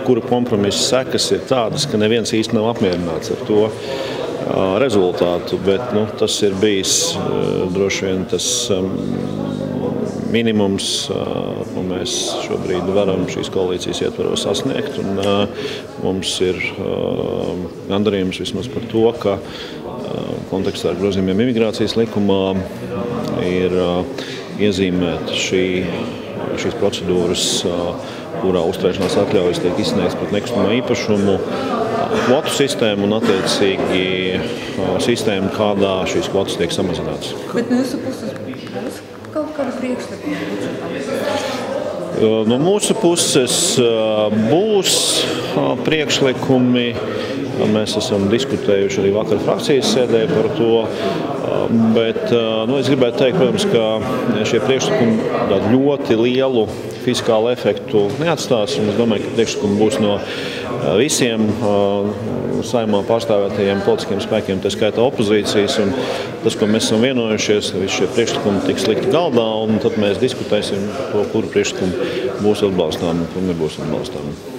jebkura kompromisa sekas ir tādas, ka neviens īsti nav apmierināts ar to rezultātu, bet tas ir bijis droši vien tas minimums, ko mēs šobrīd varam šīs koalīcijas ietvaros sasniegt. Un, mums ir gandarījums vismaz par to, ka kontekstā ar grozījumiem imigrācijas likumā ir iezīmēta šīs procedūras, kurā uzturēšanās atļaujas tiek izsniegts pret nekustamo īpašumu, kvotu sistēmu un attiecīgi sistēmu, kādā šīs kvotas tiek samazinātas. Bet no jūsu puses būs kaut kāda priekšlikuma? No mūsu puses būs priekšlikumi. Mēs esam diskutējuši arī vakar frakcijas sēdē par to. Bet es gribētu teikt, protams, ka šie priekšlikumi tādu ļoti lielu fiskālu efektu neatstās. Un es domāju, ka priekšlikumi būs no visiem Saeimā pārstāvētajiem politiskiem spēkiem, tā skaitā opozīcijas. Un tas, ko mēs esam vienojušies, visi šie priekšlikumi tiks likti galdā, un tad mēs diskutēsim par to, kuru priekšlikumu būs atbalstām un kur nebūs atbalstām.